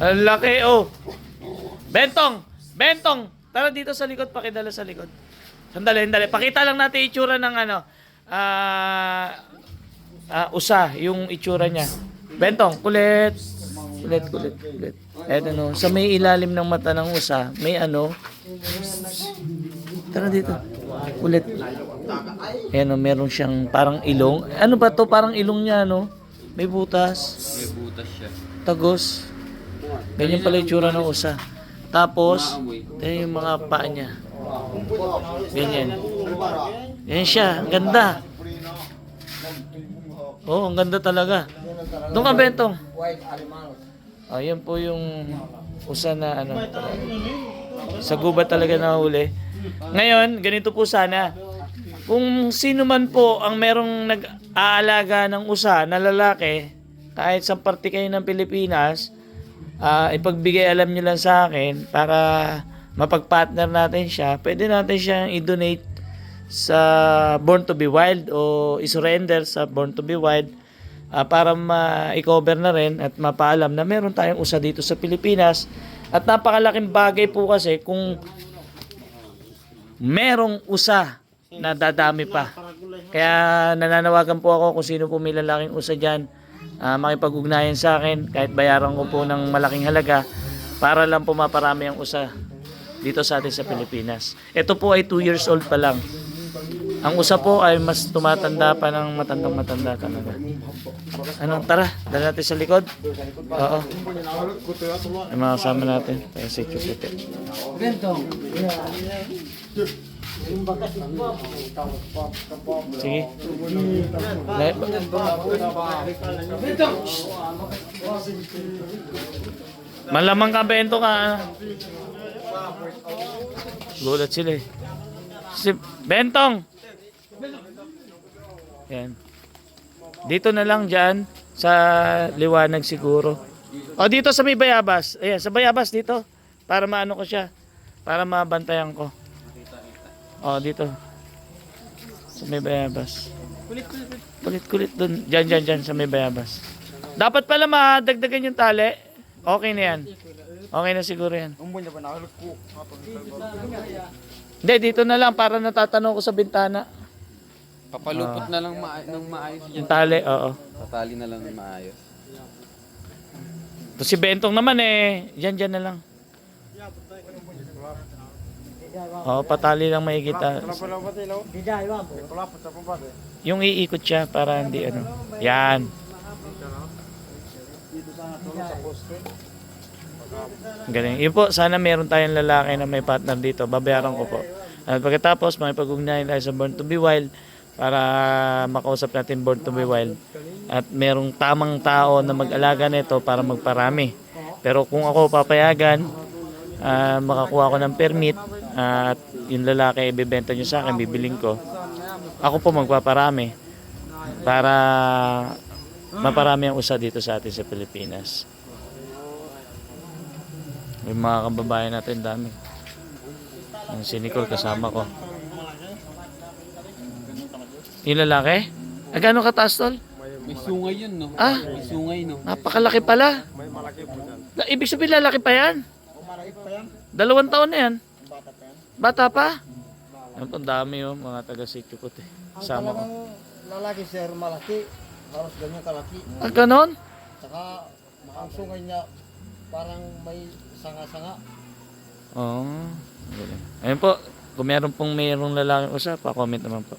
Ang laki, oh. Bentong! Bentong! Tara dito sa likod, pakidala sa likod. Sandali, sandali. Pakita lang natin itsura ng ano. Usa, yung itsura niya. Bentong, kulit. Kulit, kulit, kulit. Eto no, sa may ilalim ng mata ng usa, may ano. Tara dito. Kulit. Ayan o, meron siyang parang ilong. Ano ba to? Parang ilong niya, no? May butas. May butas siya. Tagos. Ganyan pala yung tsura ng usa. Tapos, ayan yung mga paa niya. Ganyan. Yan siya. Ang ganda. Oo, ang ganda talaga. Doon ka, Bentong. Ayan po yung usa na ano. Sa gubat talaga nahuli. Ngayon, ganito po sana. Kung sino man po ang merong nag-aalaga ng usa na lalaki, kahit sa parte kayo ng Pilipinas, ipagbigay alam nyo lang sa akin para mapag-partner natin siya. Pwede natin siyang i-donate sa Born to be Wild o i-surrender sa Born to be Wild para ma-cover na rin at mapaalam na meron tayong usa dito sa Pilipinas. At napakalaking bagay po kasi kung merong usa na dadami pa. Kaya nananawagan po ako kung sino po may lalaking usa dyan, makipag-ugnayan sa akin kahit bayaran ko po ng malaking halaga para lang po maparami ang usa dito sa atin sa Pilipinas. Ito po ay 2 years old pa lang. Ang usa po ay mas tumatanda pa ng matandang-matanda talaga. Ano, tara, dala natin sa likod. Oo. Ay mga kasama natin. Kaya si Chupete. Sige. Malamang ka, Bento ka. Gulat sila eh. Si Bentong! Yan. Dito na lang dyan sa liwanag siguro. O dito sa may bayabas. Ayan, sa bayabas dito. Para maano ko siya. Para mabantayan ko. O dito. Sa may bayabas. Kulit-kulit dun. Dyan sa may bayabas. Dapat pala madagdagan yung tali. Okay na yan. Okay na siguro yan. Hindi, dito na lang para natatanong ko sa bintana. Papalupot na lang ng maayos Yung dyan. tali, oo. Tatali na lang ng maayos. To si Bentong naman dyan na lang. Oo, patali lang maigit. Yung iikot siya para hindi ano. Yan. Galing. Yun po, sana meron tayong lalaki na may partner dito. Babayaran ko po. At pagkatapos, makipag-ugnayan tayo sa Born to be Wild para makausap natin Born to be Wild. At merong tamang tao na mag-alaga nito para magparami. Pero kung ako papayagan, makakuha ko ng permit at yung lalaki ibebenta nyo sa akin, bibiling ko. Ako po magpaparami para maparami ang usa dito sa atin sa Pilipinas. May mga kababayan natin dami. Yung si Nicole kasama ko. Yung lalaki? Gano'ng kataas, tol? May sungay yun, no? Ah, May sungay, no? napakalaki pala. Ibig sabihin lalaki pa yan? 2 taon na yan. Bata pa? Ang dami yung mga taga-sityo ko. Kasama ko. Lalaki sir, malaki. Halos ganyan kalaki. Ganon? Saka ang sungay niya parang may sanga-sanga. Oo. Ayun po. Kung meron pong mayroong lalaking usap, pa-comment naman po.